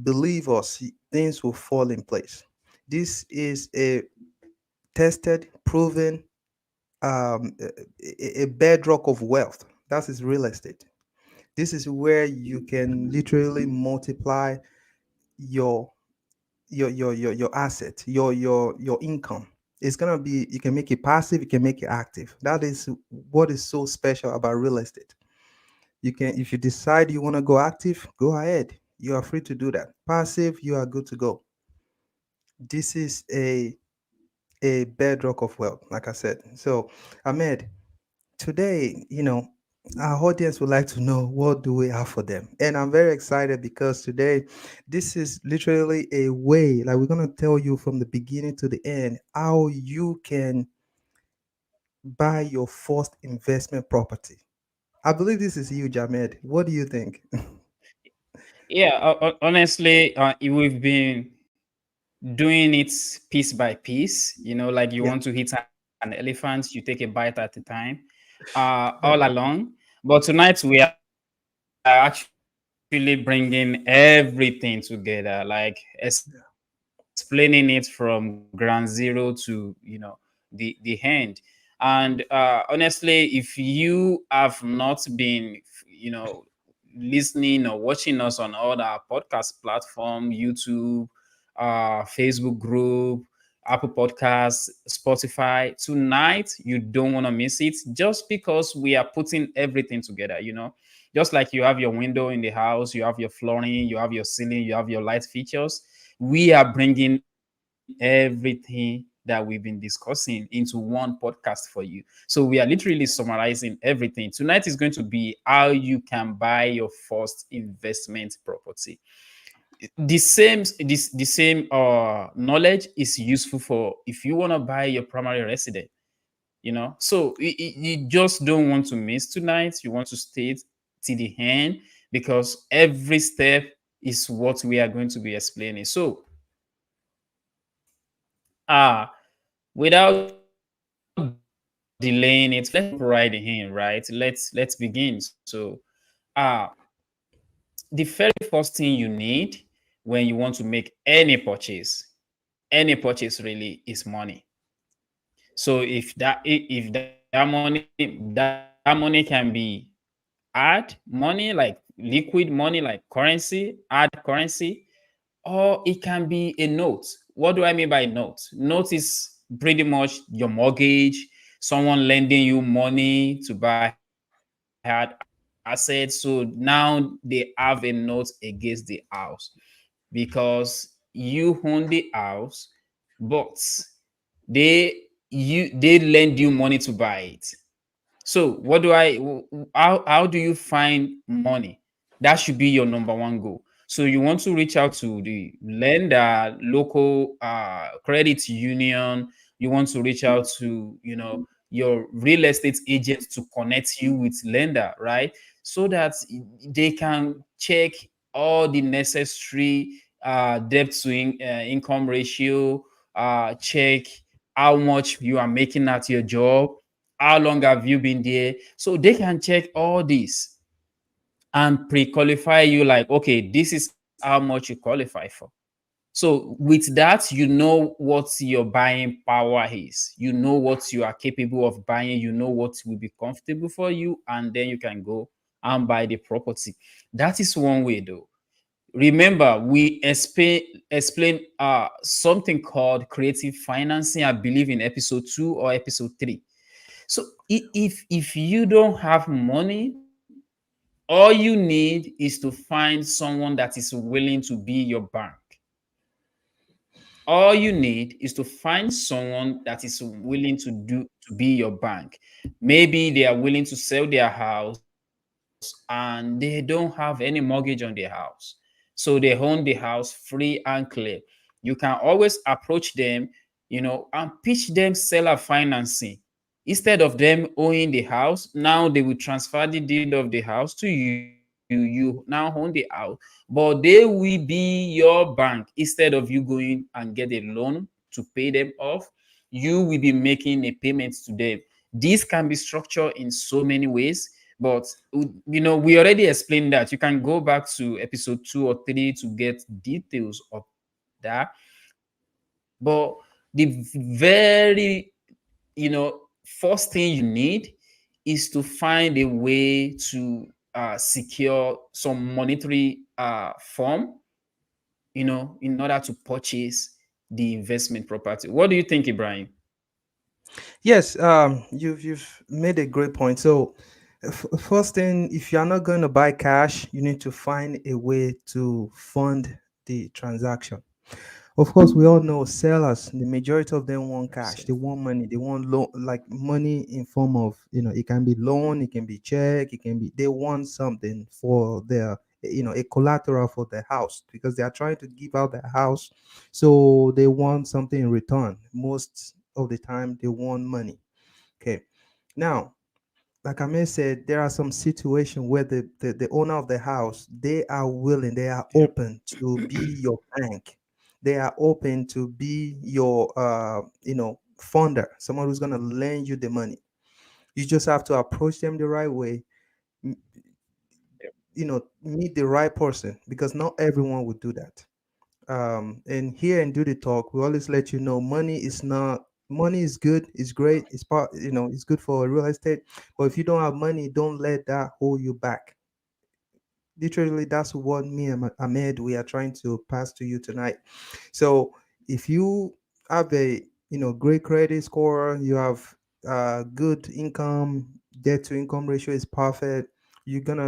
believe us, things will fall in place. This is a tested, proven, a bedrock of wealth. That is real estate. This is where you can literally multiply your your asset, your income. It's gonna be, you can make it passive, you can make it active. That is what is so special about real estate. You can, if you decide you want to go active, go ahead. You are free to do that. Passive, you are good to go. This is a bedrock of wealth, like I said. So, Ahmed, today, our audience would like to know what do we have for them. And I'm very excited because today, this is literally a way, like we're going to tell you from the beginning to the end, how you can buy your first investment property. I believe this is huge, Ahmed. What do you think? Yeah, honestly, we've been doing it piece by piece. Like you Yeah. want to hit an elephant, you take a bite at a time, all along. But tonight we are actually bringing everything together, like explaining it from ground zero to the end. And honestly, if you have not been, listening or watching us on all our podcast platform, YouTube, Facebook group, Apple Podcasts, Spotify, tonight you don't want to miss it, just because we are putting everything together. Just like you have your window in the house, you have your flooring, you have your ceiling, you have your light features. We are bringing everything that we've been discussing into one podcast for you. So we are literally summarizing everything. Tonight is going to be how you can buy your first investment property. The same knowledge is useful for if you want to buy your primary residence. So you just don't want to miss tonight. You want to stay till the end, because every step is what we are going to be explaining. So without delaying it, let's jump right in, right? Let's begin. So uh the very first thing you need when you want to make any purchase really, is money. So if that money can be hard money, like liquid money, like currency, hard currency, or it can be a note. What do I mean by note? Note is pretty much your mortgage, someone lending you money to buy hard assets. So now they have a note against the house, because you own the house, but they lend you money to buy it. So what do I how do you find money? That should be your number one goal. So you want to reach out to the lender, local credit union. You want to reach out to your real estate agent to connect you with lender, right? So that they can check all the necessary debt to income ratio, check how much you are making at your job, how long have you been there, so they can check all this and pre-qualify you, like, okay, this is how much you qualify for. So with that, you know what your buying power is, you know what you are capable of buying, you know what will be comfortable for you, and then you can go and buy the property. That is one way though. Remember, we explain something called creative financing, I believe in episode 2 or episode 3. So if you don't have money, all you need is to find someone that is willing to be your bank. All you need is to find someone that is willing to be your bank. Maybe they are willing to sell their house and they don't have any mortgage on their house. So they own the house free and clear. You can always approach them, and pitch them seller financing. Instead of them owning the house, now they will transfer the deed of the house to you. You now own the house, but they will be your bank. Instead of you going and get a loan to pay them off, you will be making a payment to them. This can be structured in so many ways, But we already explained that. You can go back to episode 2 or 3 to get details of that. But the very first thing you need is to find a way to secure some monetary form, in order to purchase the investment property. What do you think, Ibrahim? Yes, you've made a great point. So, first thing, if you're not going to buy cash, you need to find a way to fund the transaction. Of course, we all know sellers, the majority of them want cash. So, They want money. They want loan, like money in form of, it can be loan, it can be check, it can be, they want something for their, a collateral for their house because they are trying to give out their house. So they want something in return. Most of the time, they want money. Okay. Now, like Amir said, there are some situations where the owner of the house, they are willing, they are yeah. open to be your bank. They are open to be your funder, someone who's gonna lend you the money. You just have to approach them the right way, m- meet the right person because not everyone would do that. And here in Do the Talk, we always let you know money is good, it's great, it's part, it's good for real estate. But if you don't have money, don't let that hold you back. Literally, that's what me and Ahmed we are trying to pass to you tonight. So if you have a great credit score, you have good income, debt to income ratio is perfect. You can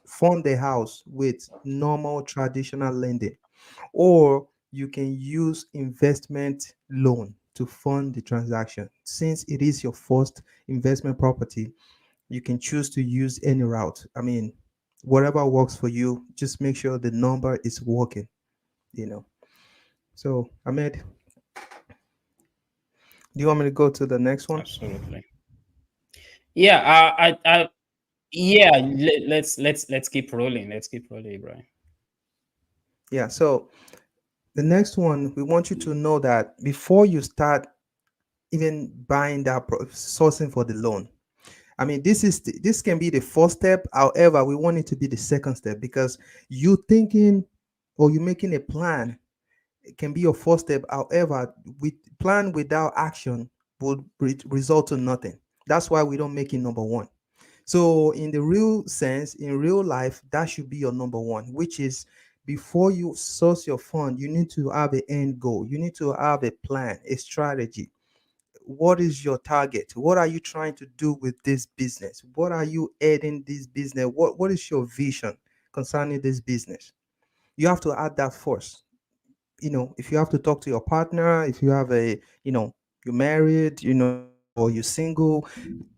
fund the house with normal traditional lending, or you can use investment loan to fund the transaction. Since it is your first investment property, you can choose to use any route. I mean, whatever works for you, just make sure the number is working, you know. So, Ahmed, do you want me to go to the next one? Absolutely. Yeah, yeah. Let's keep rolling. Let's keep rolling, Ibrahim. Yeah, so the next one, we want you to know that before you start even buying sourcing for the loan, I mean, this can be the first step. However, we want it to be the second step because you thinking or you making a plan, it can be your first step. However, with plan without action would result to nothing. That's why we don't make it number one. So, in the real sense, in real life, that should be your number one, which is before you source your fund, you need to have an end goal. You need to have a plan, a strategy. What is your target? What are you trying to do with this business? What are you adding this business? What is your vision concerning this business? You have to add that first. If you have to talk to your partner, if you have you're married, or you're single,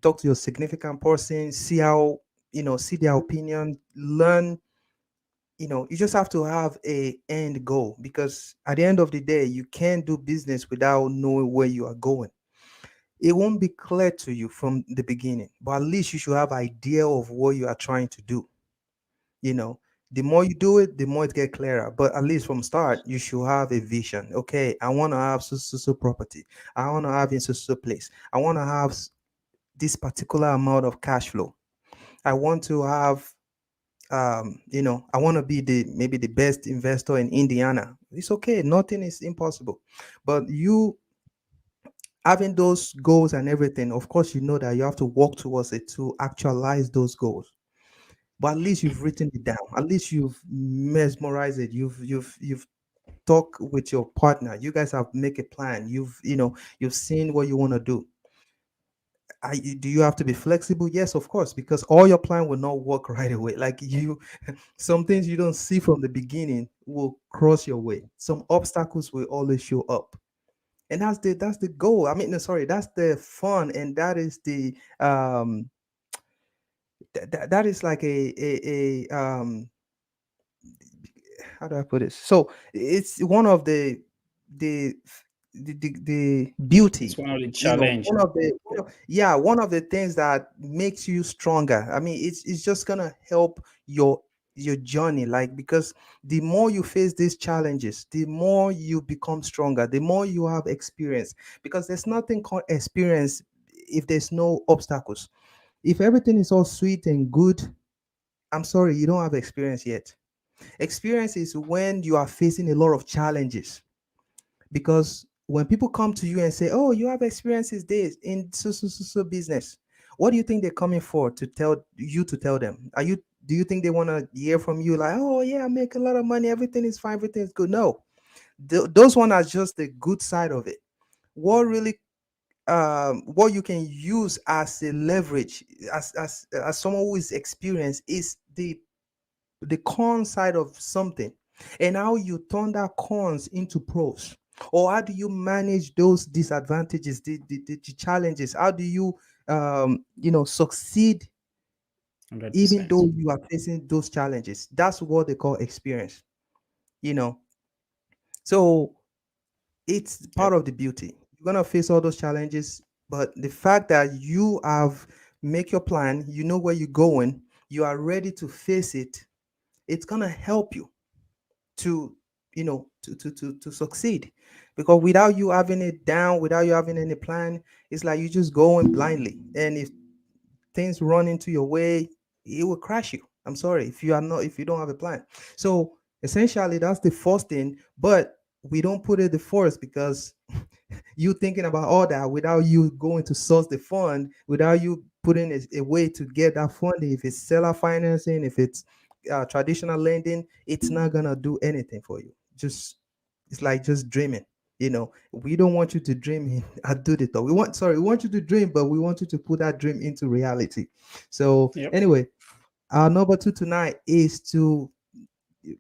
talk to your significant person, see how, see their opinion, learn. You just have to have a end goal because at the end of the day, you can't do business without knowing where you are going. It won't be clear to you from the beginning, but at least you should have idea of what you are trying to do. you know the more you do it, the more it get clearer, but at least from start you should have a vision. Okay, I want to have so property, I want to have in so place, I want to have this particular amount of cash flow, I want to have I want to be the maybe the best investor in Indiana. It's okay, nothing is impossible, but you having those goals and everything, of course you know that you have to work towards it to actualize those goals. But at least you've written it down. At least you've mesmerized it. You've talked with your partner. You guys have make a plan. You've seen what you want to do. Do you have to be flexible? Yes, of course, because all your plan will not work right away. Like some things you don't see from the beginning will cross your way. Some obstacles will always show up, and that's the goal. I mean, no, sorry, that's the fun, and that is the that is like a how do I put it? So it's one of the the It's beauty, one of the challenge. yeah, one of the things that makes you stronger. I mean, it's just gonna help your journey, like, because the more you face these challenges, the more you become stronger, the more you have experience, because there's nothing called experience if there's no obstacles. If everything is all sweet and good, I'm sorry, you don't have experience yet. Experience is when you are facing a lot of challenges. Because when people come to you and say, "Oh, you have experiences this in so business," what do you think they're coming for to tell you to tell them? Are you Do you think they want to hear from you like, "Oh yeah, I make a lot of money, everything is fine, everything is good"? No, those one are just the good side of it. What really what you can use as a leverage as someone who is experienced is the con side of something, and how you turn that cons into pros, or how do you manage those disadvantages, the challenges, how do you succeed even 100%. though you are facing those challenges. That's what they call experience, you know so it's part Yep. of the beauty. You're gonna face all those challenges, but the fact that you have make your plan, you know where you're going, you are ready to face it, it's gonna help you to to succeed. Because without you having it down, without you having any plan, it's like you just going blindly, and if things run into your way, it will crash you. I'm sorry, if you don't have a plan. So essentially that's the first thing, but we don't put it the first because you thinking about all that without you going to source the fund, without you putting a way to get that funding. If it's seller financing, if it's traditional lending, it's not gonna do anything for you. Just It's like just dreaming. We don't want you to dream and do the thought. We want you to dream, but we want you to put that dream into reality. So Yep. anyway, our number two tonight is to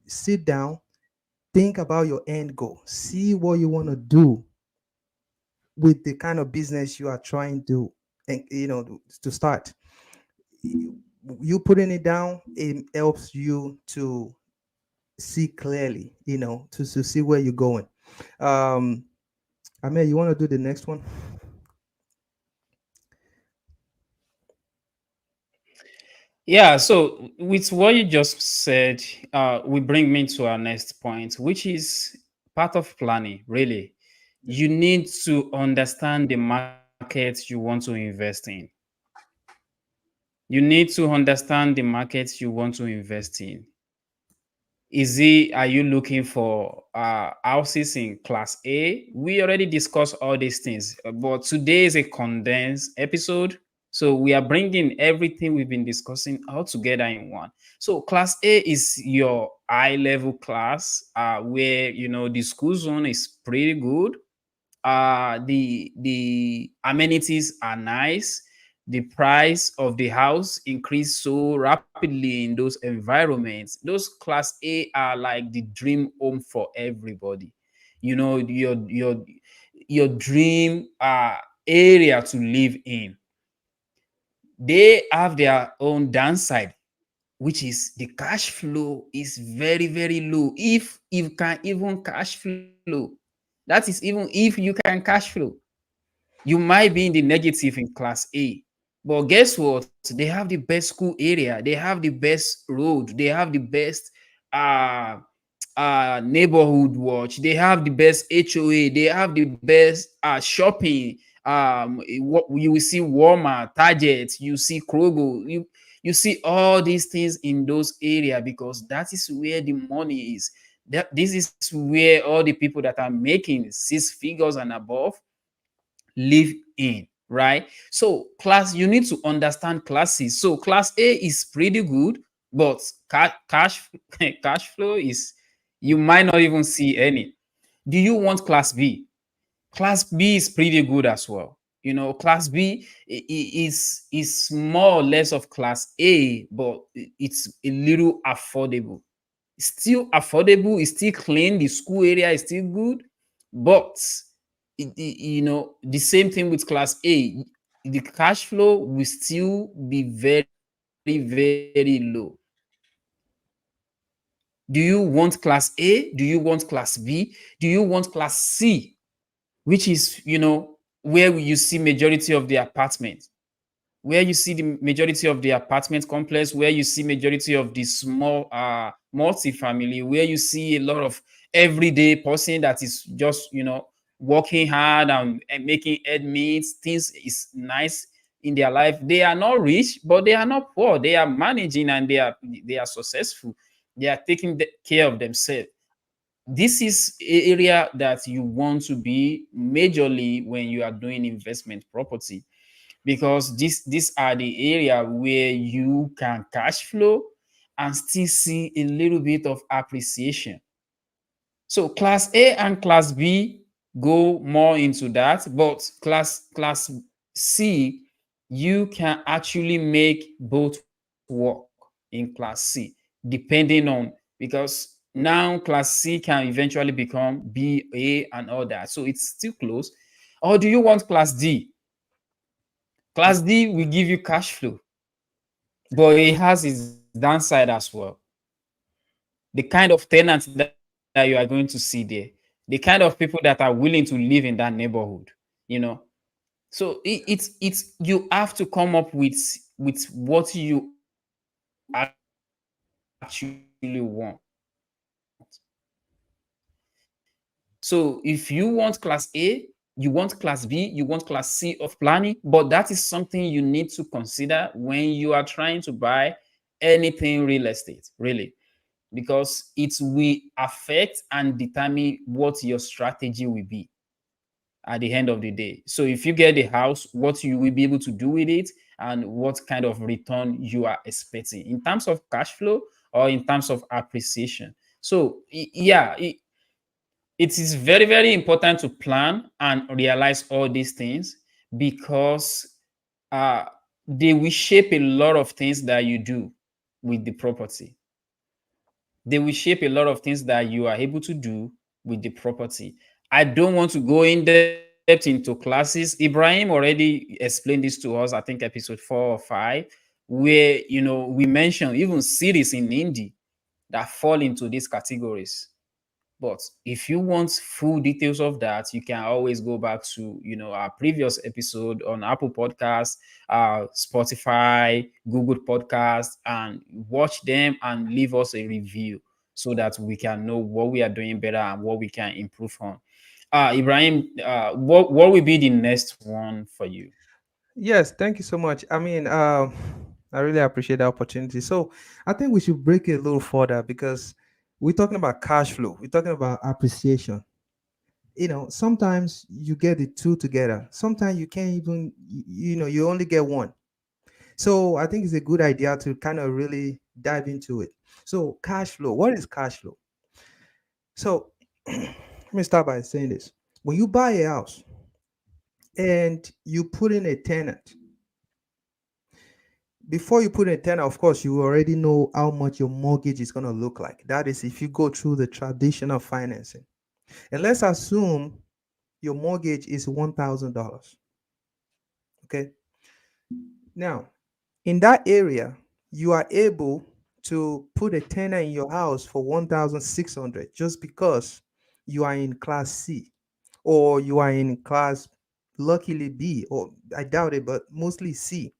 sit down, think about your end goal, see what you want to do with the kind of business you are trying to and to start. You putting it down, it helps you to see clearly, to see where you're going. um Amir, you want to do the next one? Yeah, so with what you just said, we bring me to our next point, which is part of planning, really. You need to understand the market you want to invest in. You need to understand the market you want to invest in. Are you looking for houses in class A? We already discussed all these things, but today is a condensed episode. So we are bringing everything we've been discussing all together in one. So class A is your high level class, where the school zone is pretty good. The amenities are nice. The price of the house increased so rapidly in those environments. Those class A are like the dream home for everybody. Your dream area to live in. They have their own downside, which is the cash flow is very, very low. If you can even cash flow, that is even if you can cash flow, you might be in the negative in class A. But guess what? They have the best school area, they have the best road, they have the best uh neighborhood watch, they have the best HOA, they have the best shopping. You will see Walmart, Target, you see Kroger, you see all these things in those areas because that is where the money is. This is where all the people that are making six figures and above live in, right? So class, you need to understand classes. So class A is pretty good, but cash cash flow is, you might not even see any. Do you want class B? Class B is pretty good as well. Class B is more or less of class A, but it's a little affordable. It's still affordable, it's still clean, the school area is still good, but the same thing with class A, the cash flow will still be very, very low. Do you want class A? Do you want class B? Do you want class C, which is where you see majority of the apartment, where you see the majority of the apartment complex, where you see majority of the small multi-family, where you see a lot of everyday person that is just working hard and making end meets, things is nice. in their life. They are not rich, but they are not poor. They are managing and they are successful. They are taking care of themselves. This is area that you want to be majorly when you are doing investment property, because these are the area where you can cash flow and still see a little bit of appreciation. So class A and class B go more into that, but class C, you can actually make both work in class C, depending on, because now class C can eventually become B, A, and all that. So it's still close. Or do you want class D? Class D will give you cash flow, but it has its downside as well. The kind of tenants that you are going to see there, the kind of people that are willing to live in that neighborhood, you know. So it's you have to come up with what you actually want. So if you want class A, you want class B, you want class C of planning, but that is something you need to consider when you are trying to buy anything real estate, really, because it will affect and determine what your strategy will be at the end of the day. So if you get a house, what you will be able to do with it and what kind of return you are expecting in terms of cash flow or in terms of appreciation. So yeah, it is very, very important to plan and realize all these things, because uh, they will shape a lot of things that you do with the property. They will shape a lot of things that you are able to do with the property. I don't want to go in depth into classes. Ibrahim already explained this to us, I think episode 4 or 5, where we mentioned even cities in India that fall into these categories. But if you want full details of that, you can always go back to our previous episode on Apple Podcasts, Spotify, Google Podcasts, and watch them and leave us a review so that we can know what we are doing better and what we can improve on. Ibrahim, what will be the next one for you? Yes, thank you so much. I mean, I really appreciate the opportunity. So I think we should break it a little further because we're talking about cash flow. We're talking about appreciation. Sometimes you get the two together. Sometimes you can't even, you only get one. So I think it's a good idea to kind of really dive into it. So cash flow, what is cash flow? So let me start by saying this. When you buy a house and you put in a tenant, before you put in a tenant, of course, you already know how much your mortgage is going to look like. That is if you go through the traditional financing. And let's assume your mortgage is $1,000. Okay. Now, in that area, you are able to put a tenant in your house for 1,600 just because you are in class C or you are in class luckily B, or I doubt it, but mostly C.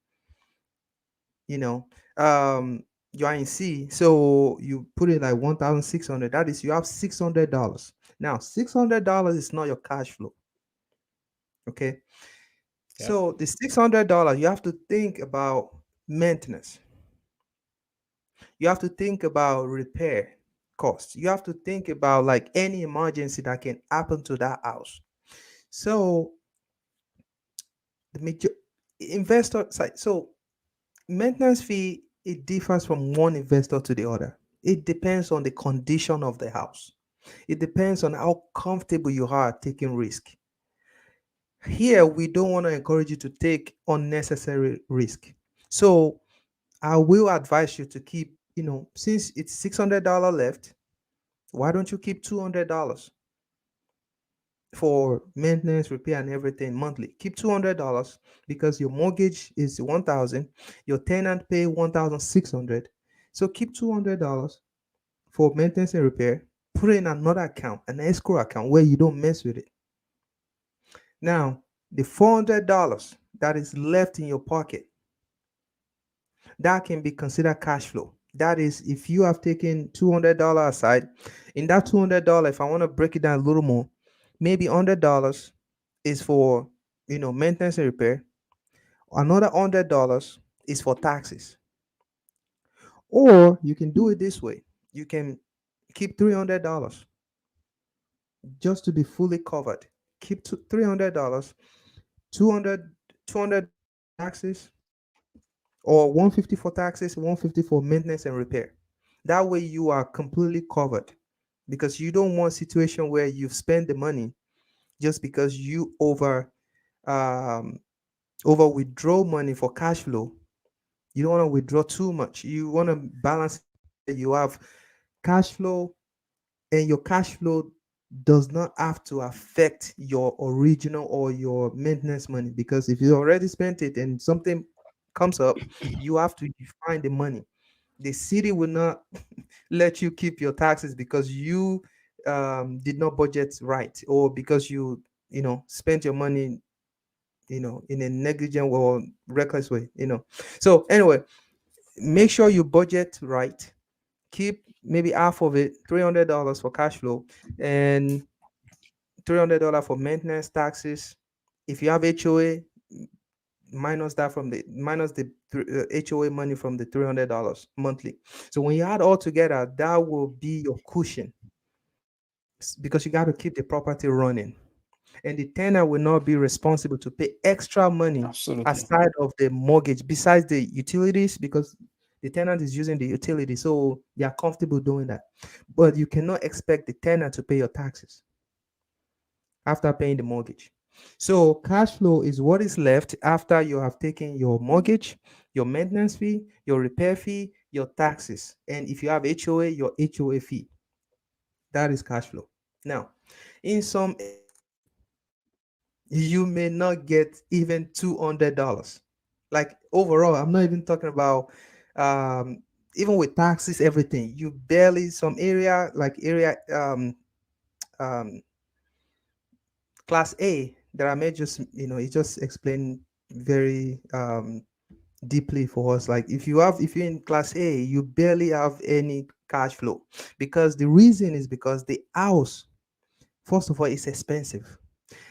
You know, um, you are in C, so you put it like 1,600. That is, you have $600. Now, $600 is not your cash flow. Okay, Yeah. so the $600, you have to think about maintenance. You have to think about repair costs. You have to think about like any emergency that can happen to that house. So the major investor side. So maintenance fee, it differs from one investor to the other. It depends on the condition of the house. It depends on how comfortable you are taking risk. Here, we don't want to encourage you to take unnecessary risk. So I will advise you to keep, since it's $600 left, why don't you keep $200 for maintenance, repair, and everything monthly? Keep $200 because your mortgage is 1,000, your tenant pay 1,600. So keep $200 for maintenance and repair. Put it in another account, an escrow account where you don't mess with it. Now, the $400 that is left in your pocket, that can be considered cash flow. That is, if you have taken $200 aside, in that $200, if I want to break it down a little more, maybe $100 is for maintenance and repair. Another $100 is for taxes. Or you can do it this way. You can keep $300 just to be fully covered. Keep $300, 200, 200 for taxes, or 150 for taxes, 150 for maintenance and repair. That way you are completely covered, because you don't want a situation where you've spent the money just because you um over withdraw money for cash flow. You don't want to withdraw too much. You want to balance it out where you have cash flow, and your cash flow does not have to affect your original or your maintenance money, because if you already spent it and something comes up, you have to find the money. The city will not let you keep your taxes because you did not budget right, or because you spent your money in a negligent or reckless way. So anyway, make sure you budget right. Keep maybe half of it, $300 for cash flow, and $300 for maintenance, taxes. If you have HOA, minus the HOA money from the $300 monthly. So when you add all together, that will be your cushion, because you got to keep the property running, and the tenant will not be responsible to pay extra money Absolutely. aside of the mortgage, besides the utilities, because the tenant is using the utility, so they are comfortable doing that. But you cannot expect the tenant to pay your taxes after paying the mortgage. So cash flow is what is left after you have taken your mortgage, your maintenance fee, your repair fee, your taxes, and if you have HOA, your HOA fee. That is cash flow. Now, in some areas, you may not get even $200. Like overall, I'm not even talking about even with taxes, everything. You barely, some area like area um class A that I may just it just explain very deeply for us. Like if you're in class A, you barely have any cash flow, because the reason is because the house, first of all, is expensive.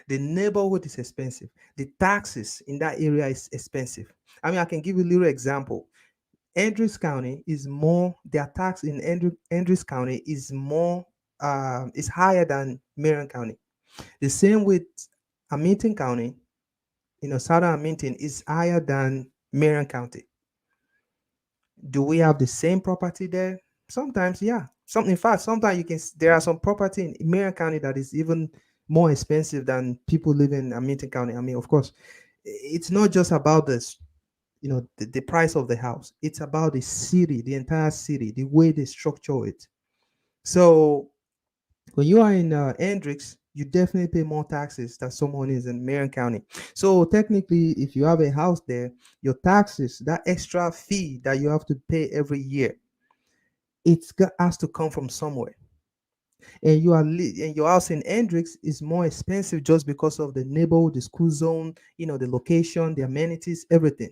The neighborhood is expensive. The taxes in that area is expensive. I mean, I can give you a little example. Andrews County is more, their tax in Andrews County is more, is higher than Marion County. The same with Hamilton County, Southern Hamilton is higher than Marion County. Do we have the same property there? Sometimes, yeah. In fact, sometimes there are some property in Marion County that is even more expensive than people living in Hamilton County. I mean, of course, it's not just about this, the price of the house. It's about the city, the entire city, the way they structure it. So when you are in Hendricks, you definitely pay more taxes than someone is in Marion County. So technically, if you have a house there, your taxes, that extra fee that you have to pay every year, has to come from somewhere. And and your house in Hendricks is more expensive just because of the neighborhood, the school zone, the location, the amenities, everything.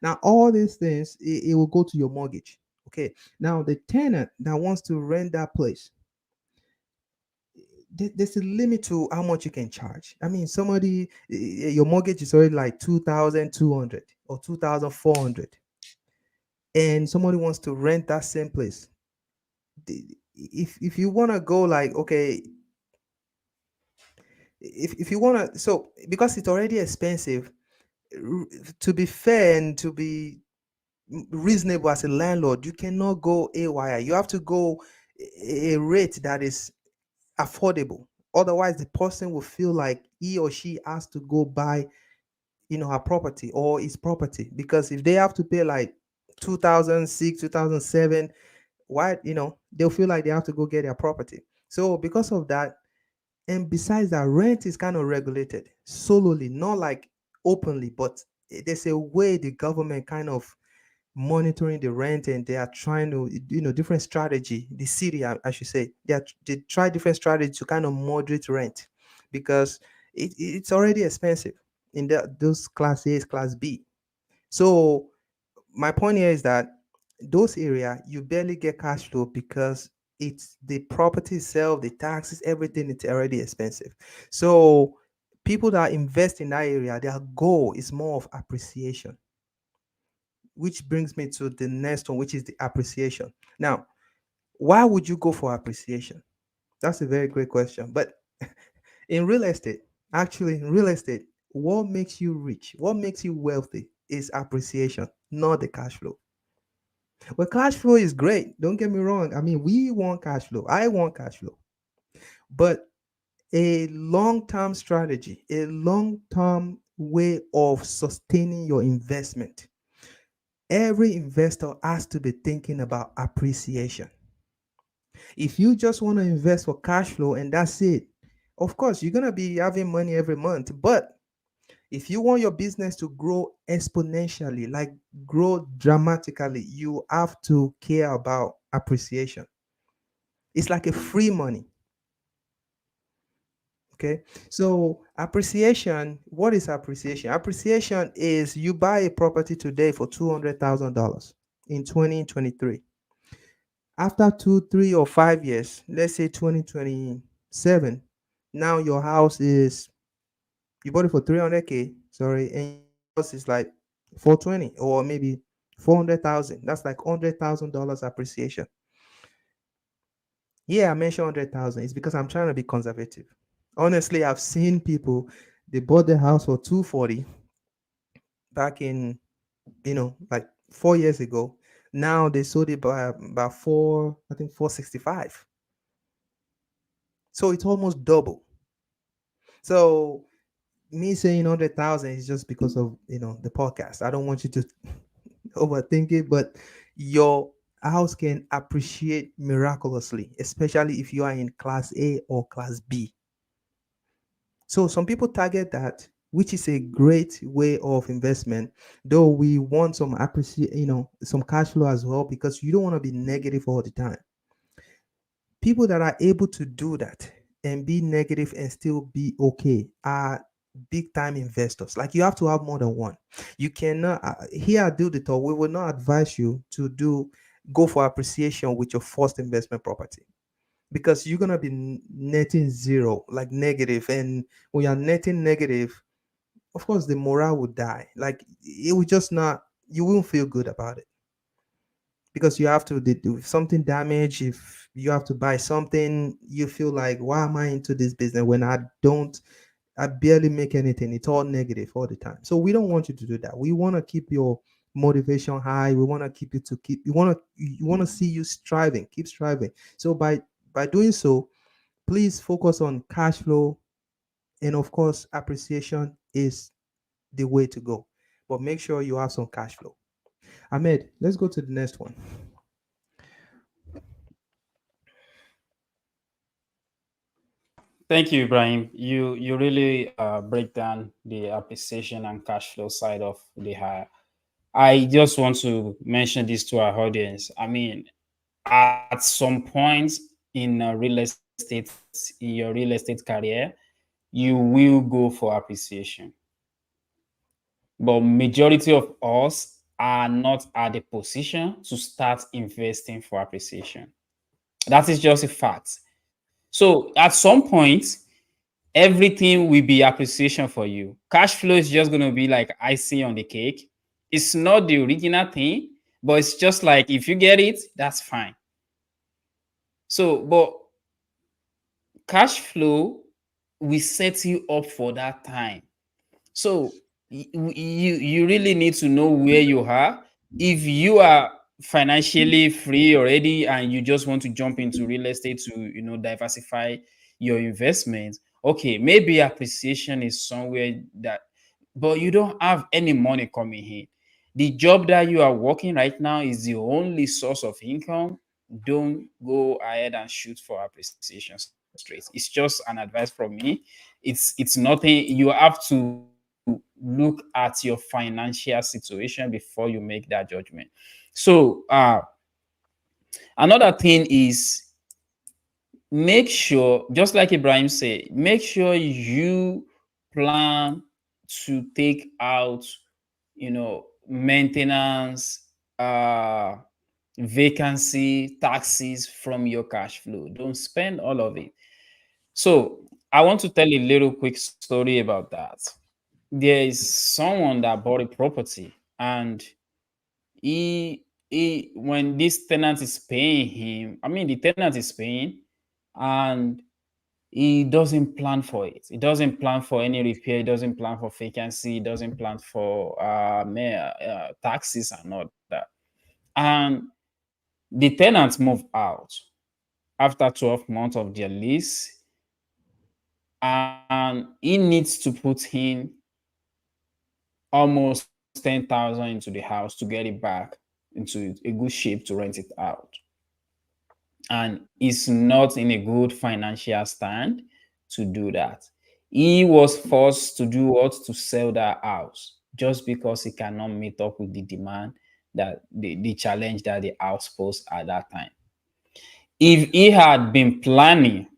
Now, all these things, it will go to your mortgage. Okay. Now, the tenant that wants to rent that place, there's a limit to how much you can charge. I mean, your mortgage is already like 2,200 or 2,400, and somebody wants to rent that same place. If you want to go, like, okay, if you want to, so because it's already expensive, r- to be fair and to be reasonable as a landlord, you cannot go AYI. You have to go a rate that is affordable. Otherwise, the person will feel like he or she has to go buy, her property or his property. Because if they have to pay like 2006, 2007, why, they'll feel like they have to go get their property. So because of that, and besides that, rent is kind of regulated solely, not like openly, but there's a way the government kind of monitoring the rent, and they are trying to, different strategy. The city, I should say, they try different strategy to kind of moderate rent, because it's already expensive in those class A's, class B. So my point here is that those area you barely get cash flow, because it's the property itself, the taxes, everything, it's already expensive. So People that invest in that area, their goal is more of appreciation, which brings me to the next one, which is the appreciation. Now, why would you go for appreciation? That's a very great question. But in real estate, actually, in real estate, what makes you rich, what makes you wealthy is appreciation, not the cash flow. Well, cash flow is great. Don't get me wrong. I mean, we want cash flow. I want cash flow. But a long term strategy, a long term way of sustaining your investment, every investor has to be thinking about appreciation. If you just want to invest for cash flow and that's it, of course, you're going to be having money every month. But if you want your business to grow exponentially, like grow dramatically, you have to care about appreciation. It's like a free money. Okay. So appreciation, what is appreciation? Appreciation is you buy a property today for $200,000 in 2023. After 2, 3, or 5 years, let's say 2027, now your house is, you bought it for 300K, sorry, and your house is like 420 or maybe 400,000. That's like $100,000 appreciation. Yeah, I mentioned 100,000. It's because I'm trying to be conservative. Honestly, I've seen people, they bought the house for 240 back in, like 4 years ago. Now they sold it by about four, I think 465. So it's almost double. So me saying 100,000 is just because of the podcast. I don't want you to overthink it, but your house can appreciate miraculously, especially if you are in class A or class B. So some people target that, which is a great way of investment. Though we want some appreciate, some cash flow as well, because you don't want to be negative all the time. People that are able to do that and be negative and still be okay are big time investors. Like you have to have more than one. You cannot here at Do the Talk, we will not advise you to go for appreciation with your first investment property, because you're gonna be netting zero, like negative. And when you're netting negative, of course the morale would die. Like it will just not, you won't feel good about it, because you have to do something damage. If you have to buy something, you feel like, why am I into this business when I barely make anything? It's all negative all the time. So we don't want you to do that. We want to keep your motivation high. We want to keep you to keep, you want to see you striving, keep striving. So by doing so, please focus on cash flow, and of course appreciation is the way to go. But make sure you have some cash flow. Ahmed, let's go to the next one. Thank you, Ibrahim. You really break down the appreciation and cash flow side of the hire. I just want to mention this to our audience. I mean, at some point in in your real estate career, you will go for appreciation. But majority of us are not at the position to start investing for appreciation. That is just a fact. So at some point, everything will be appreciation for you. Cash flow is just going to be like icing on the cake. It's not the original thing, but it's just like if you get it, that's fine. So, but cash flow will set you up for that time. So you really need to know where you are. If you are financially free already and you just want to jump into real estate to diversify your investments, okay, maybe appreciation is somewhere that, but you don't have any money coming in. The job that you are working right now is the only source of income. Don't go ahead and shoot for appreciation straight. It's just an advice from me. It's nothing. You have to look at your financial situation before you make that judgment. So another thing is, make sure, just like Ibrahim said, make sure you plan to take out maintenance, vacancy, taxes from your cash flow. Don't spend all of it. So I want to tell a little quick story about that. There is someone that bought a property, and he when this tenant is paying him, I mean the tenant is paying, and he doesn't plan for it. He doesn't plan for any repair. He doesn't plan for vacancy. He doesn't plan for taxes and all that. And the tenants move out after 12 months of their lease, and he needs to put in almost 10,000 into the house to get it back into a good shape to rent it out. And is not in a good financial stand to do that. He was forced to do what? To sell that house just because he cannot meet up with the demand, that the challenge that the house posed at that time. If he had been planning,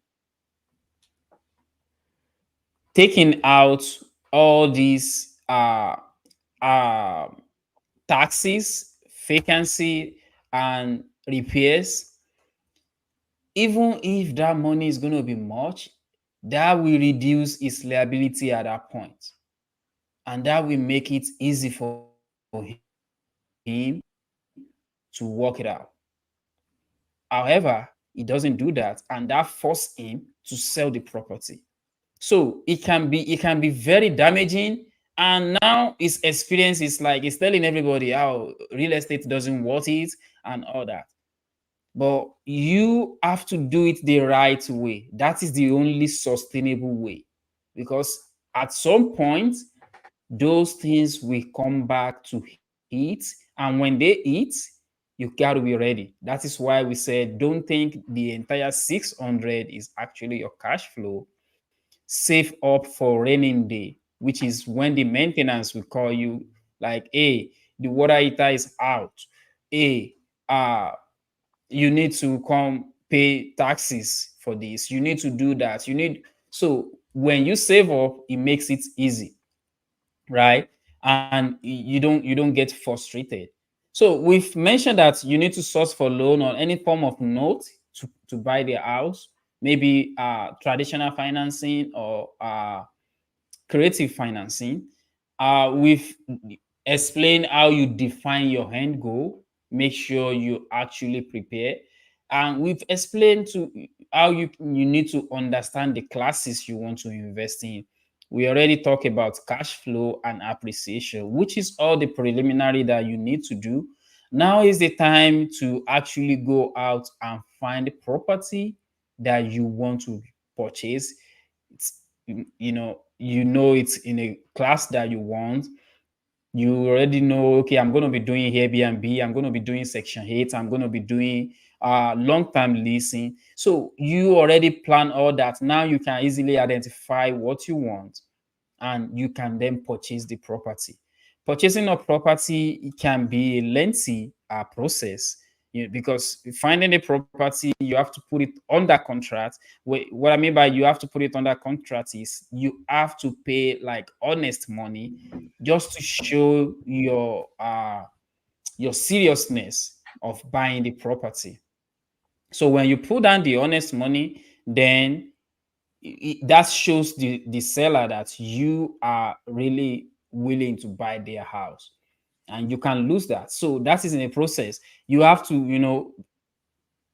taking out all these uh, taxes, vacancy, and repairs, even if that money is going to be much, that will reduce its liability at that point, and that will make it easy for him to work it out. However, he doesn't do that, and that forced him to sell the property. So it can be very damaging. And now his experience is like he's telling everybody how real estate doesn't worth it and all that. But you have to do it the right way. That is the only sustainable way. Because at some point, those things will come back to eat. And when they eat, you got to be ready. That is why we said don't think the entire 600 is actually your cash flow. Save up for raining day, which is when the maintenance will call you, like, hey, the water heater is out. Hey, you need to come pay taxes for this. You need to do that. So when you save up, it makes it easy, right? And you don't get frustrated. So we've mentioned that you need to source for loan or any form of note to buy the house, maybe traditional financing or creative financing. We've explained how you define your end goal, make sure you actually prepare. And we've explained to how you need to understand the classes you want to invest in. We already talked about cash flow and appreciation, which is all the preliminary that you need to do. Now is the time to actually go out and find the property that you want to purchase. It's, you know it's in a class that you want. You already know, okay, I'm going to be doing Airbnb, I'm going to be doing Section 8, I'm going to be doing long-term leasing. So you already plan all that. Now you can easily identify what you want, and you can then purchase the property. Purchasing a property, it can be a lengthy process, because finding a property, you have to put it under contract. What I mean by you have to put it under contract is you have to pay like honest money, just to show your seriousness of buying the property. So when you put down the honest money, then that shows the seller that you are really willing to buy their house, and you can lose that. So that is in a process. You have to,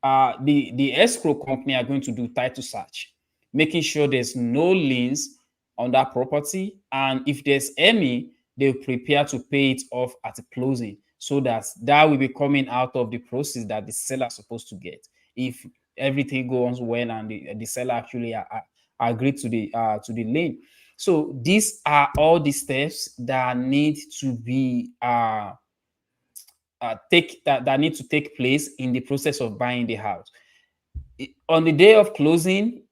the escrow company are going to do title search, making sure there's no liens on that property, and if there's any, they'll prepare to pay it off at the closing, so that will be coming out of the process that the seller is supposed to get, if everything goes well and the seller actually agreed to the lien. So these are all the steps that need to be that need to take place in the process of buying the house. On the day of closing,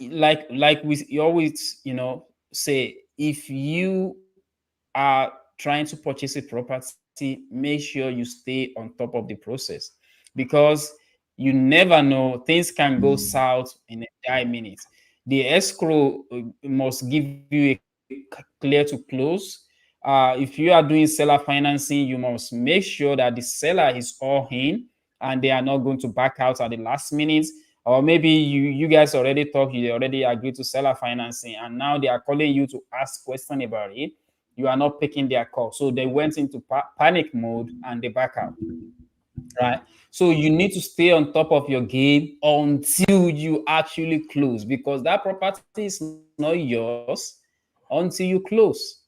like we always say, if you are trying to purchase a property, make sure you stay on top of the process, because you never know, things can go south in a 5 minutes. The escrow must give you a clear to close. If you are doing seller financing, you must make sure that the seller is all in and they are not going to back out at the last minute, Or maybe you guys already talk, you already agreed to seller financing, and now they are calling you to ask question about it. You are not picking their call, so they went into panic mode and they back out, right? So you need to stay on top of your game until you actually close, because that property is not yours until you close.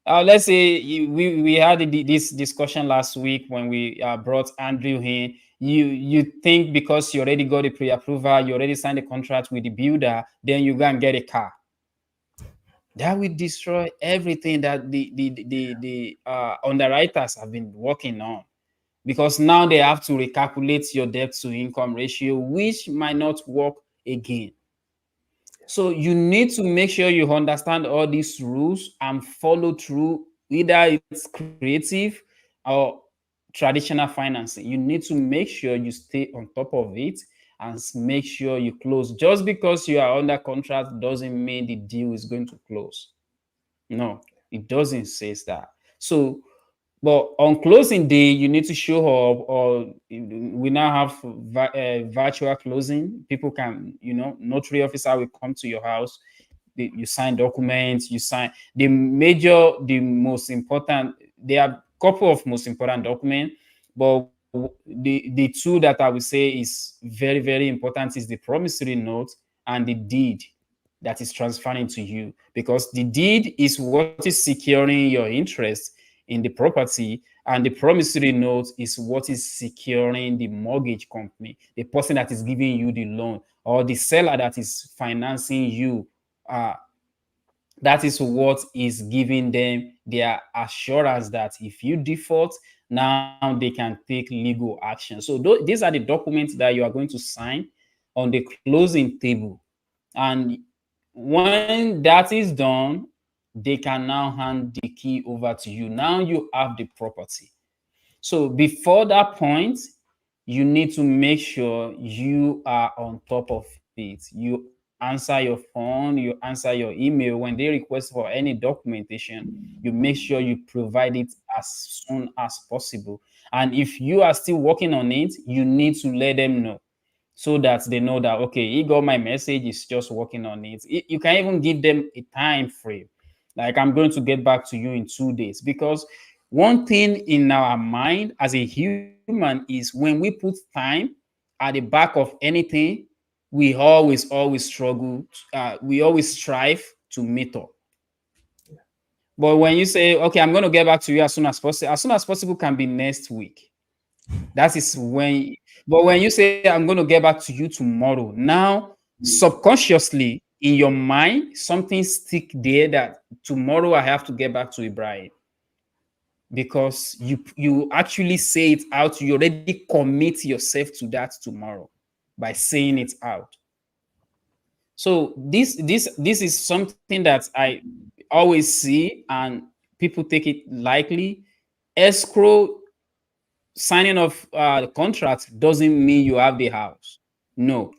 Let's say we had this discussion last week when we brought Andrew in. You think because you already got a pre-approval, you already signed a contract with the builder, then you go and get a car. That will destroy everything that the underwriters have been working on, because now they have to recalculate your debt to income ratio, which might not work again. So you need to make sure you understand all these rules and follow through. Either it's creative or traditional financing, you need to make sure you stay on top of it and make sure you close. Just because you are under contract doesn't mean the deal is going to close. No, it doesn't say that. So, but on closing day, you need to show up, or we now have virtual closing. People can, notary officer will come to your house. You sign documents. You sign the most important. There are a couple of most important documents, but the two that I would say is very, very important is the promissory note and the deed that is transferring to you, because the deed is what is securing your interest in the property, and the promissory note is what is securing the mortgage company, the person that is giving you the loan, or the seller that is financing you. uh, that is what is giving them their assurance that if you default, now they can take legal action. So these are the documents that you are going to sign on the closing table. And when that is done, they can now hand the key over to you. Now you have the property. So before that point, you need to make sure you are on top of it. You answer your phone, you answer your email. When they request for any documentation, you make sure you provide it as soon as possible. And if you are still working on it, you need to let them know, so that they know that, okay, he got my message, he's just working on it. You can even give them a time frame, like, I'm going to get back to you in 2 days. Because one thing in our mind as a human is, when we put time at the back of anything, we always struggle, we always strive to meet up. But when you say, okay, I'm going to get back to you as soon as possible, can be next week. That is when. But when you say, I'm going to get back to you tomorrow, now subconsciously in your mind, something stick there that tomorrow I have to get back to Ibrahim, because you actually say it out. You already commit yourself to that tomorrow by saying it out. So this is something that I always see, and people take it lightly. Escrow, signing of the contract doesn't mean you have the house. No,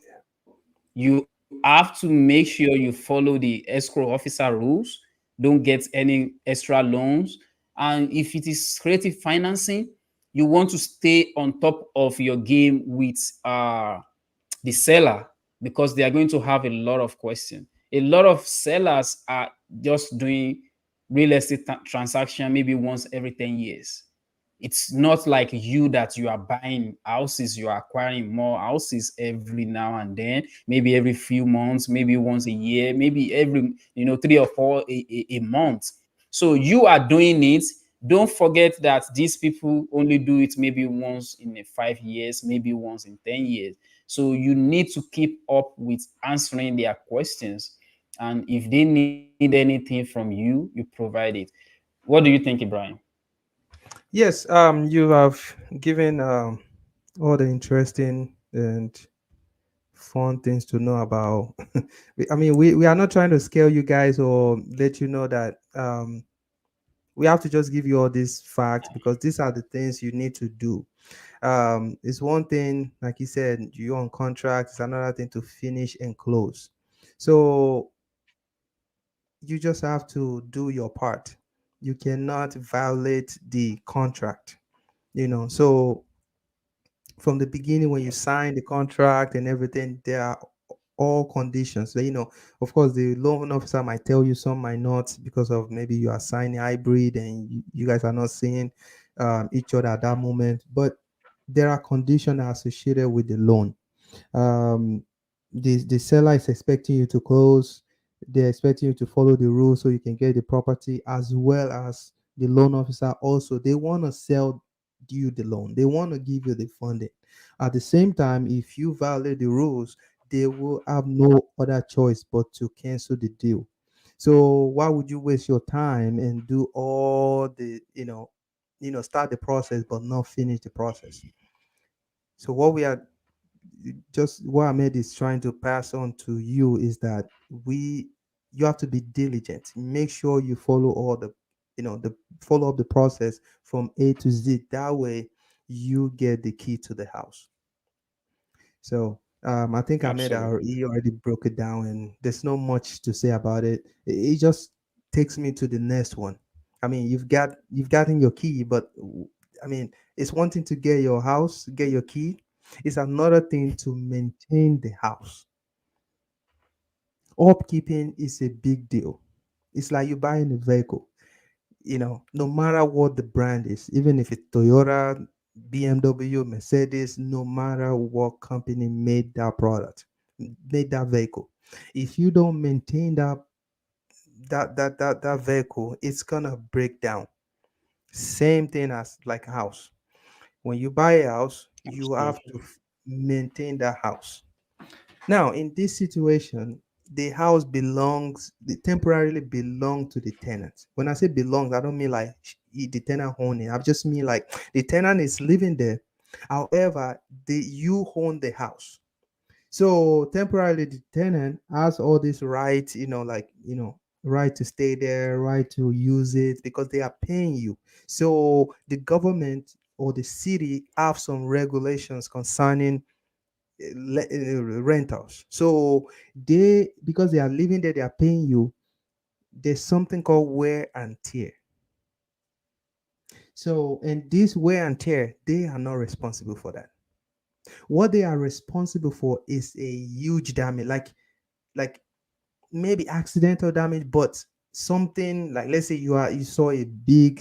you have to make sure you follow the escrow officer rules. Don't get any extra loans. And if it is creative financing, you want to stay on top of your game with the seller, because they are going to have a lot of questions. A lot of sellers are just doing real estate transaction maybe once every 10 years. It's not like you, that you are buying houses, you are acquiring more houses every now and then, maybe every few months, maybe once a year, maybe every 3 or 4 a month. So you are doing it. Don't forget that these people only do it maybe once in 5 years, maybe once in 10 years. So you need to keep up with answering their questions. And if they need anything from you provide it. What do you think, Ibrahim? Yes, you have given all the interesting and fun things to know about. I mean, we are not trying to scare you guys or let you know that we have to just give you all these facts, because these are the things you need to do. It's one thing, like you said, you're on contract. It's another thing to finish and close. So you just have to do your part. You cannot violate the contract. So From the beginning, when you sign the contract and everything, there are all conditions. So, of course, the loan officer might tell you, some might not, because of maybe you are signing hybrid and you guys are not seeing each other at that moment. But there are conditions associated with the loan. um the seller is expecting you to close. They're expecting you to follow the rules so you can get the property, as well as the loan officer. Also, they want to sell you the loan, they want to give you the funding. At the same time, if you violate the rules, they will have no other choice but to cancel the deal. So why would you waste your time and do all the start the process but not finish the process? So what Ahmed is trying to pass on to you is that we you have to be diligent. Make sure you follow all the follow up the process from A to Z. That way you get the key to the house. So I think Ahmed Absolutely. he already broke it down, and there's no much to say about it. It just takes me to the next one. I mean, you've gotten your key, but I mean, it's one thing to get your house, get your key. It's another thing to maintain the house. Upkeeping is a big deal. It's like you buying a vehicle. No matter what the brand is, even if it's Toyota, BMW, Mercedes, no matter what company made that product, made that vehicle, if you don't maintain that vehicle, it's gonna break down. Same thing as like a house. When you buy a house, you have to Absolutely. maintain that house. Now, in this situation, the house they temporarily belong to the tenant. When I say belongs, I don't mean like the tenant owning. I just mean like the tenant is living there. However, you own the house. So temporarily, the tenant has all these rights, right to stay there, right to use it, because they are paying you. So the government or the city have some regulations concerning rentals. So because they are living there, they are paying you. There's something called wear and tear. So, and this wear and tear, they are not responsible for that. What they are responsible for is a huge damage, like maybe accidental damage, but something like, let's say you saw a big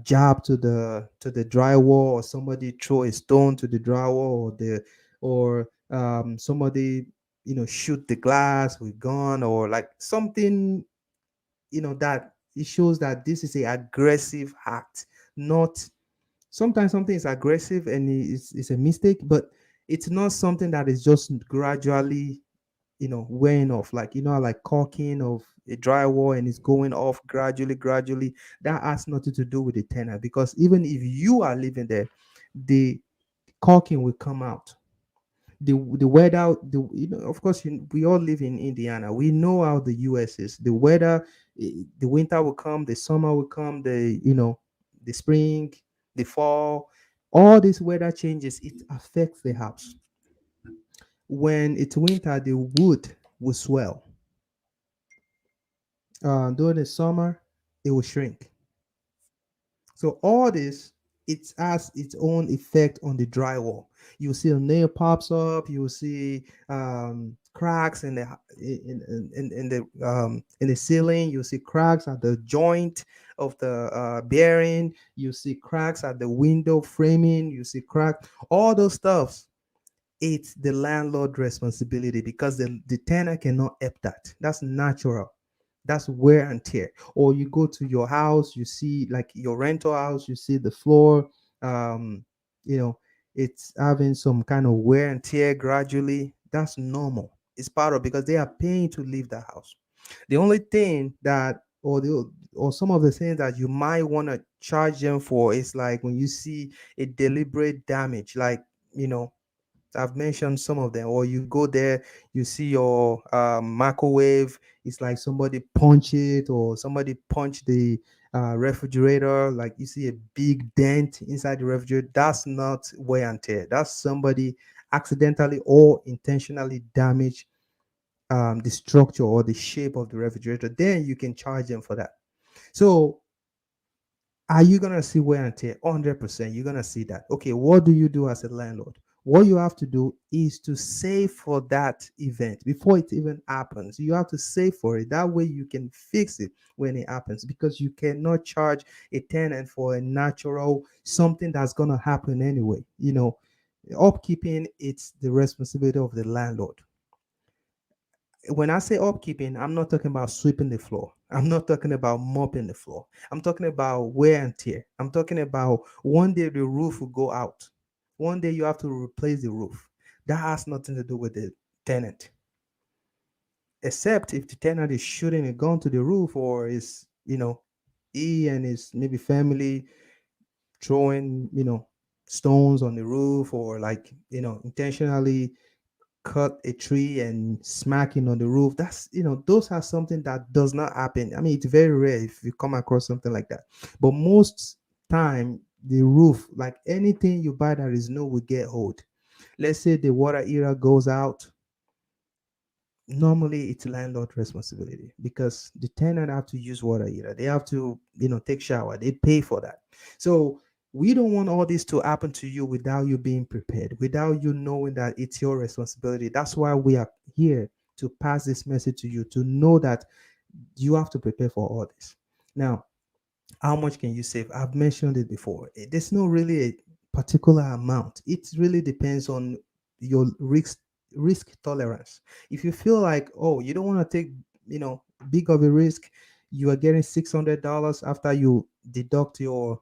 jab to the drywall, or somebody throw a stone to the drywall, or somebody shoot the glass with gun, or like something, that it shows that this is a aggressive act. Not Sometimes something is aggressive and it's a mistake, but it's not something that is just gradually wearing off, like like caulking of a drywall, and it's going off gradually. That has nothing to do with the tenant, because even if you are living there, the caulking will come out. The weather, of course, we all live in Indiana. We know how the US is. The weather, the winter will come, the summer will come, the spring, the fall. All these weather changes, it affects the house. When it's winter, the wood will swell. During the summer, it will shrink. So all this, it has its own effect on the drywall. You see a nail pops up. You will see cracks in the ceiling. You see cracks at the joint of the bearing. You see cracks at the window framing. You see crack. All those stuffs. It's the landlord responsibility, because the tenant cannot help that. That's natural. That's wear and tear. Or you go to your house, you see like your rental house, you see the floor, um you know it's having some kind of wear and tear gradually. That's normal. It's part of, because they are paying to leave the house. The only thing that, or some of the things that you might want to charge them for, is like when you see a deliberate damage, like, you know I've mentioned some of them. Or you go there, you see your microwave. It's like somebody punch it, or somebody punch the refrigerator. Like you see a big dent inside the refrigerator. That's not wear and tear. That's somebody accidentally or intentionally damage the structure or the shape of the refrigerator. Then you can charge them for that. So Are you gonna see wear and tear? 100%. You're gonna see that. Okay, what do you do as a landlord? What you have to do is to save for that event before it even happens. You have to save for it. That way you can fix it when it happens, because you cannot charge a tenant for a natural something that's gonna happen anyway. Upkeeping, it's the responsibility of the landlord. When I say upkeeping, I'm not talking about sweeping the floor. I'm not talking about mopping the floor. I'm talking about wear and tear. I'm talking about one day the roof will go out. One day you have to replace the roof. That has nothing to do with the tenant, except if the tenant is shooting a gun to the roof, or is, he and his maybe family throwing, stones on the roof, or like, intentionally cut a tree and smacking on the roof. That's, those are something that does not happen. I mean, it's very rare if you come across something like that, but most time the roof, like anything you buy that is new, will get old. Let's say the water heater goes out. Normally it's landlord responsibility, because the tenant have to use water heater, they have to, take shower, they pay for that. So we don't want all this to happen to you without you being prepared, without you knowing that it's your responsibility. That's why we are here, to pass this message to you, to know that you have to prepare for all this. Now, how much can you save? I've mentioned it before. There's no really a particular amount. It really depends on your risk tolerance. If you feel like, oh, you don't want to take, big of a risk, you are getting $600 after you deduct your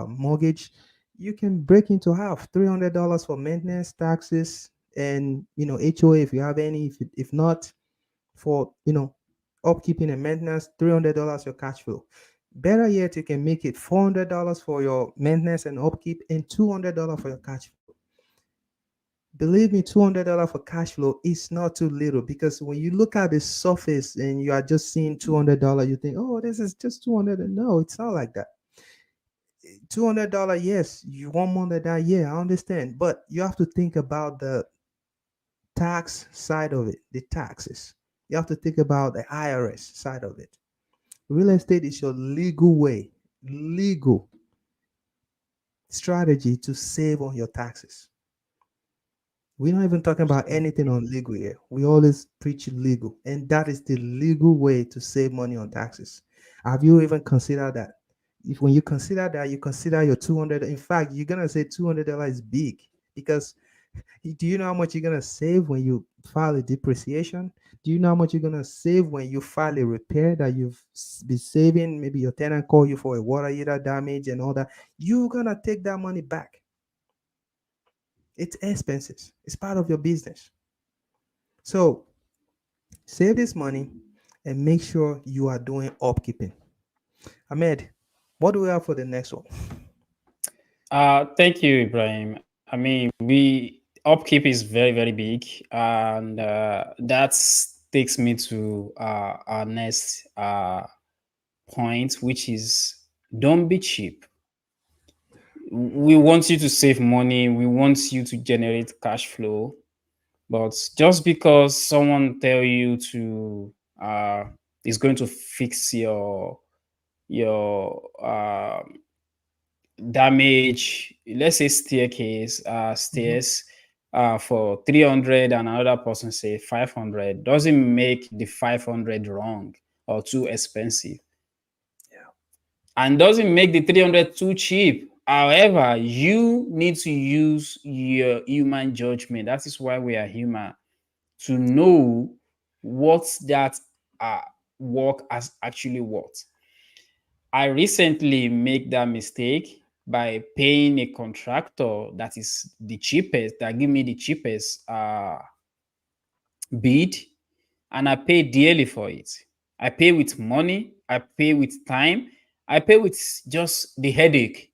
mortgage, you can break into half. $300 for maintenance, taxes, and HOA if you have any. If not, for upkeeping and maintenance, $300 your cash flow. Better yet, you can make it $400 for your maintenance and upkeep, and $200 for your cash flow. Believe me, $200 for cash flow is not too little, because when you look at the surface and you are just seeing $200, you think, oh, this is just 200. No, it's not like that. $200, yes, you want more than that, yeah, I understand, but you have to think about the tax side of it, the taxes. You have to think about the IRS side of it. Real estate is your legal strategy to save on your taxes. We're not even talking about anything on legal here. We always preach legal, and that is the legal way to save money on taxes. Have you even considered that? If when you consider that, you consider your 200. In fact, you're gonna say $200 is big, because do you know how much you're gonna save when you file a depreciation? Do you know how much you're gonna save when you file a repair that you've been saving? Maybe your tenant call you for a water heater damage and all that. You're gonna take that money back. It's expenses. It's part of your business. So save this money and make sure you are doing upkeeping. Ahmed, what do we have for the next one? Thank you, Ibrahim. I mean, we upkeep is very, very big, and that takes me to our next point, which is don't be cheap. We want you to save money. We want you to generate cash flow, but just because someone tell you to is going to fix your damage, let's say staircase Mhm. stairs for 300, and another person say 500, doesn't make the 500 wrong or too expensive, Yeah. and doesn't make the 300 too cheap. However, you need to use your human judgment. That is why we are human, to know what that uh, work has actually worked. I recently make that mistake by paying a contractor that is the cheapest, that give me the cheapest bid, and I pay dearly for it. I pay with money, I pay with time, I pay with just the headache,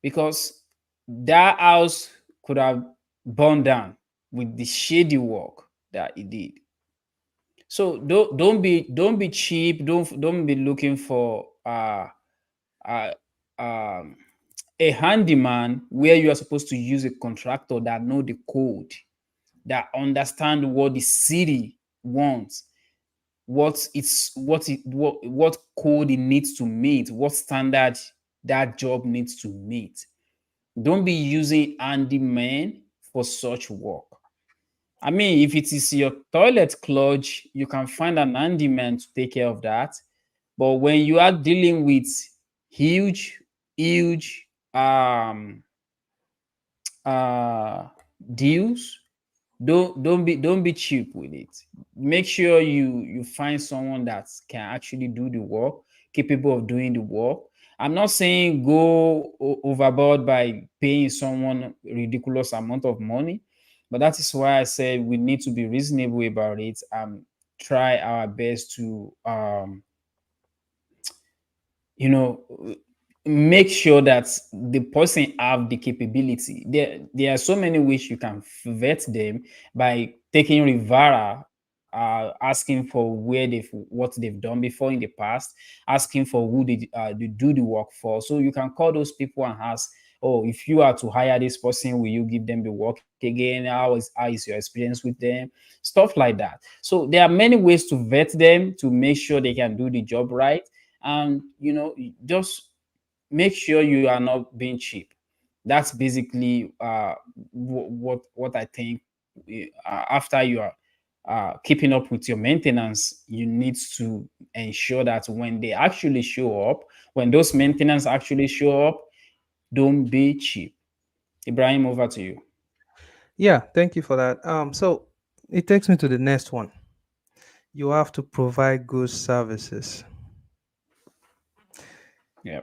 because that house could have burned down with the shady work that he did. So don't be cheap. Don't be looking for uh, um, a handyman where you are supposed to use a contractor that know the code, that understand what the city wants. what code it needs to meet, what standard that job needs to meet. Don't be using handyman for such work. I mean, if it is your toilet clog, you can find an handyman to take care of that. But when you are dealing with huge, huge uh deals, don't be cheap with it. Make sure you find someone that can actually do the work, capable of doing the work. I'm not saying go overboard by paying someone ridiculous amount of money, but that is why I said we need to be reasonable about it and try our best to you know make sure that the person have the capability. There are so many ways you can vet them by taking Rivara, asking for where what they've done before in the past, asking for who they do the work for. So you can call those people and ask, oh, if you are to hire this person, will you give them the work again? How is your experience with them? Stuff like that. So there are many ways to vet them to make sure they can do the job right. And just make sure you are not being cheap. That's basically what I think. After you are keeping up with your maintenance, you need to ensure that when they actually show up, when those maintenance actually show up, don't be cheap. Ibrahim, over to you. Yeah, thank you for that. So it takes me to the next one. You have to provide good services. Yeah.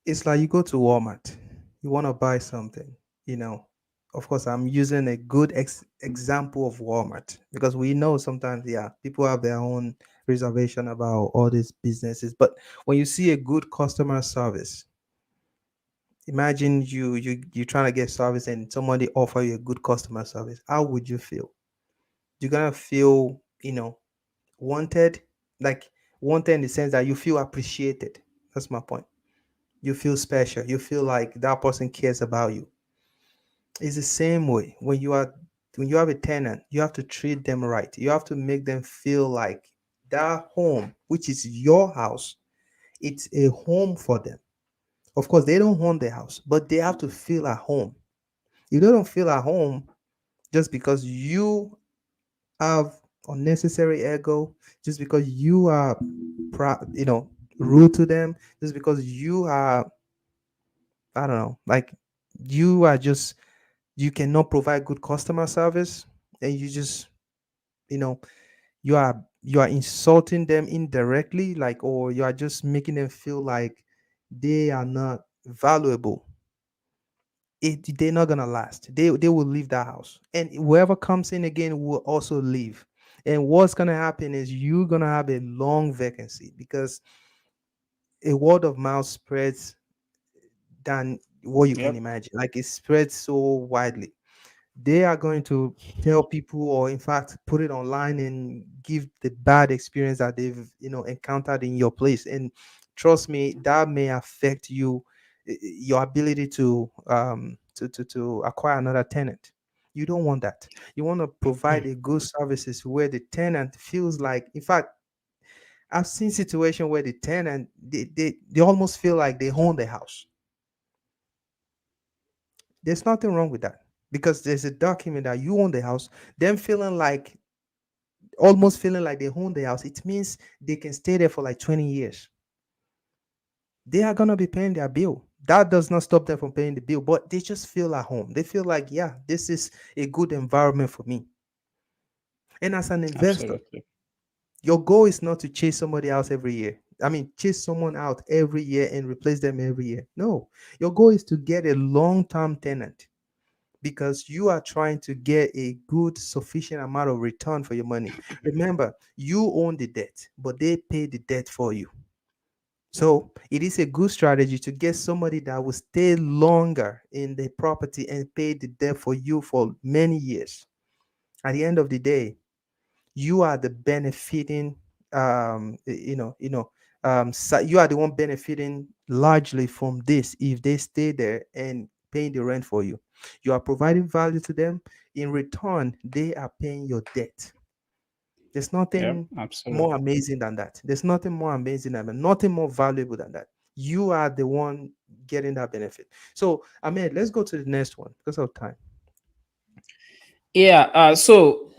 It's like you go to Walmart, you want to buy something, you know. Of course, I'm using a good example of Walmart because we know sometimes, yeah, people have their own reservation about all these businesses. But when you see a good customer service, imagine you trying to get service and somebody offer you a good customer service. How would you feel? You're gonna feel, wanted, like wanted in the sense that you feel appreciated. That's my point. You feel special. You feel like that person cares about you. It's the same way when you have a tenant, you have to treat them right. You have to make them feel like that home, which is your house, it's a home for them. Of course, they don't own the house, but they have to feel at home. If they don't feel at home just because you have unnecessary ego, just because you are rude to them, just because you are, I don't know, like you are just, you cannot provide good customer service, and you just, you know you are insulting them indirectly, like, or you are just making them feel like they are not valuable. They're not gonna last. They will leave that house, and whoever comes in again will also leave. And what's gonna happen is you're gonna have a long vacancy because a word of mouth spreads than what you can Yep. imagine. Like, it spreads so widely. They are going to tell people, or in fact put it online and give the bad experience that they've encountered in your place. And trust me, that may affect your ability to acquire another tenant. You don't want that. You want to provide a good services where the tenant feels like, in fact, I've seen situation where the tenant, they almost feel like they own the house. There's nothing wrong with that because there's a document that you own the house. Them feeling like, almost feeling like they own the house, it means they can stay there for like 20 years. They are gonna be paying their bill. That does not stop them from paying the bill, but they just feel at home. They feel like, yeah, this is a good environment for me. And as an investor, Absolutely. your goal is not to chase somebody else every year. I mean, chase someone out every year and replace them every year. No, your goal is to get a long-term tenant because you are trying to get a good, sufficient amount of return for your money. Remember, you own the debt, but they pay the debt for you. So it is a good strategy to get somebody that will stay longer in the property and pay the debt for you for many years. At the end of the day, you are the benefiting, you are the one benefiting largely from this if they stay there and paying the rent for you. You are providing value to them. In return, they are paying your debt. There's Yep, nothing more absolutely. amazing than that. There's nothing more amazing than that. Nothing more valuable than that. You are the one getting that benefit. So, Ahmed, let's go to the next one because of time. Yeah. So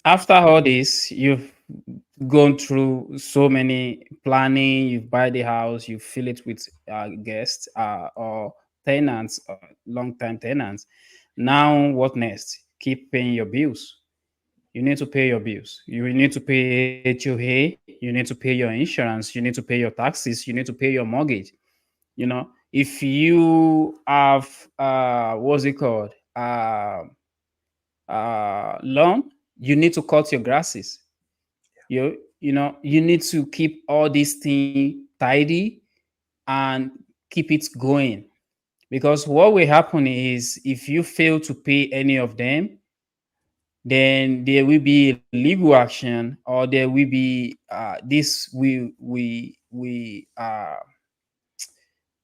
after all this, you've gone through so many planning. You buy the house, you fill it with guests or tenants, long time tenants. Now, what next? Keep paying your bills. You need to pay your bills. You need to pay HOA. You need to pay your insurance. You need to pay your taxes. You need to pay your mortgage. If you have what's it called? Lawn, you need to cut your grasses. You need to keep all these things tidy and keep it going, because what will happen is if you fail to pay any of them, then there will be legal action, or there will be this we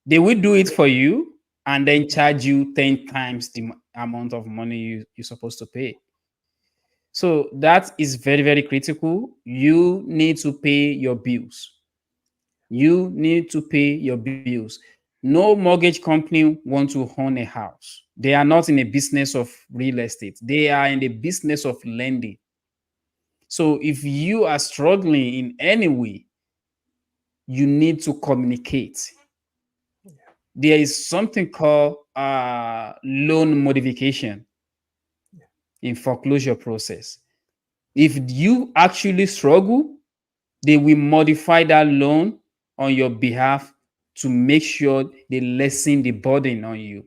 they will do it for you and then Mhm. charge you 10 times the amount of money you're supposed to pay. So that is very, very critical. You need to pay your bills. You need to pay your bills. No mortgage company want to own a house. They are not in a business of real estate. They are in the business of lending. So if you are struggling in any way, you need to communicate. There is something called loan modification in foreclosure process. If you actually struggle, they will modify that loan on your behalf to make sure they lessen the burden on you.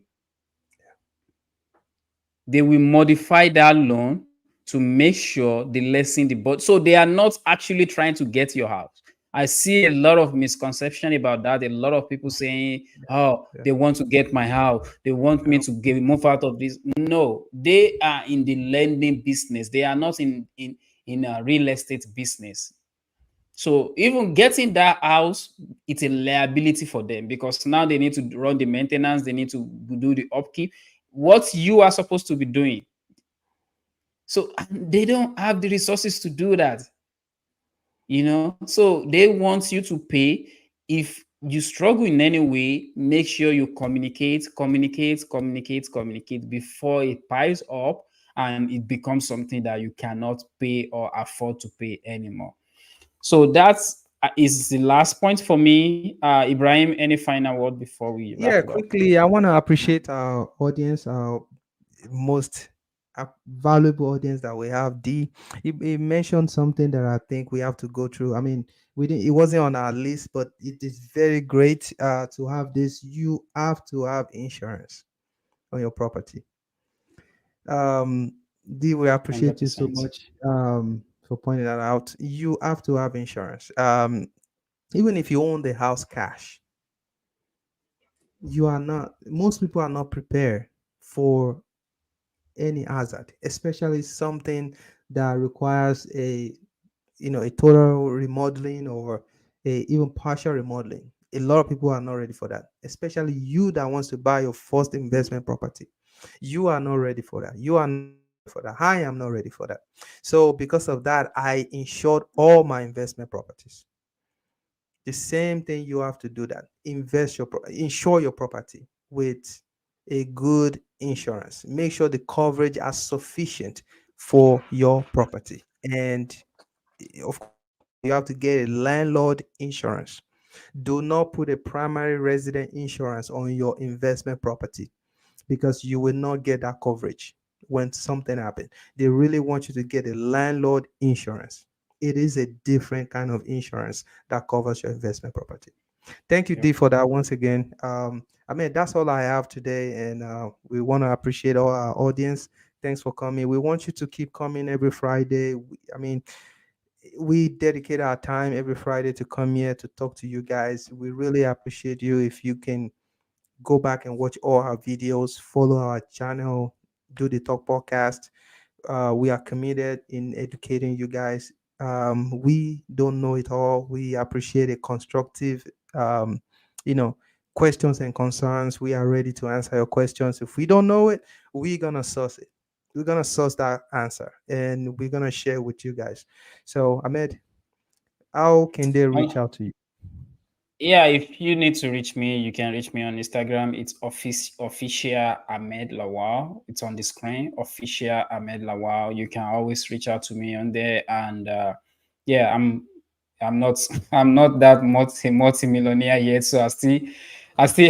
They will modify that loan to make sure they lessen the burden. So they are not actually trying to get your house. I see a lot of misconception about that. A lot of people saying, "Oh, Yeah. they want to get my house. They want me Yeah. to get move out of this." No, they are in the lending business. They are not in a real estate business. So even getting that house, it's a liability for them, because now they need to run the maintenance, they need to do the upkeep. What you are supposed to be doing. So they don't have the resources to do that. So they want you to pay. If you struggle in any way, make sure you communicate before it piles up and it becomes something that you cannot pay or afford to pay anymore. So that's is the last point for me. Ibrahim, any final word before we wrap Yeah, it up? quickly, I want to appreciate our audience, our most valuable audience that we have. He mentioned something that I think we have to go through. I mean, we didn't, it wasn't on our list, but it is very great to have this. You have to have insurance on your property. Um, D, we appreciate you so 100%. much for pointing that out. You have to have insurance. Even if you own the house cash, you are not. Most people are not prepared for any hazard, especially something that requires a total remodeling or a even partial remodeling. A lot of people are not ready for that, especially you that wants to buy your first investment property. You are not ready for that. You are not ready for that. I am not ready for that. So because of that, I insured all my investment properties. The same thing, you have to do that. Insure your property with a good insurance. Make sure the coverage are sufficient for your property. And of course, you have to get a landlord insurance. Do not put a primary resident insurance on your investment property, because you will not get that coverage when something happens. They really want you to get a landlord insurance. It is a different kind of insurance that covers your investment property. Thank you, Yep. D, for that once again. I mean, that's all I have today, and we want to appreciate all our audience. Thanks for coming. We want you to keep coming every Friday. I mean, we dedicate our time every Friday to come here to talk to you guys. We really appreciate you. If you can go back and watch all our videos, follow our channel, do the Talk Podcast. We are committed in educating you guys. We don't know it all. We appreciate a constructive, um, you know, questions and concerns. We are ready to answer your questions. If we don't know it, we're gonna source it. source that answer, and we're gonna share with you guys. So Ahmed, how can they reach Um, out to you? yeah, if you need to reach me, you can reach me on Instagram. It's official Ahmed Lawal. It's on the screen. Official Ahmed Lawal. You can always reach out to me on there. And yeah, I'm not I'm not that multi-millionaire yet, so I still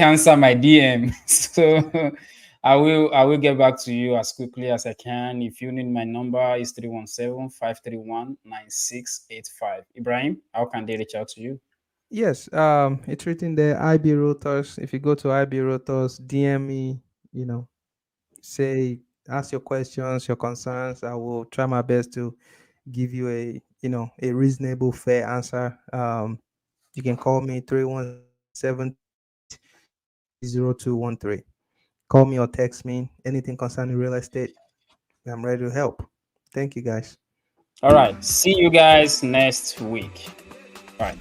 answer my DM. So I will get back to you as quickly as I can. If you need my number, it's 317-531-9685. Ibrahim, how can they reach out to you? Yes, it's written there, IB Rotors. If you go to IB Rotors, DM me, you know, say, ask your questions, your concerns. I will try my best to give you a, a reasonable, fair answer. You can call me 317-280-0213. Call me or text me anything concerning real estate. I'm ready to help. Thank you, guys. All right. See you guys next week. Bye.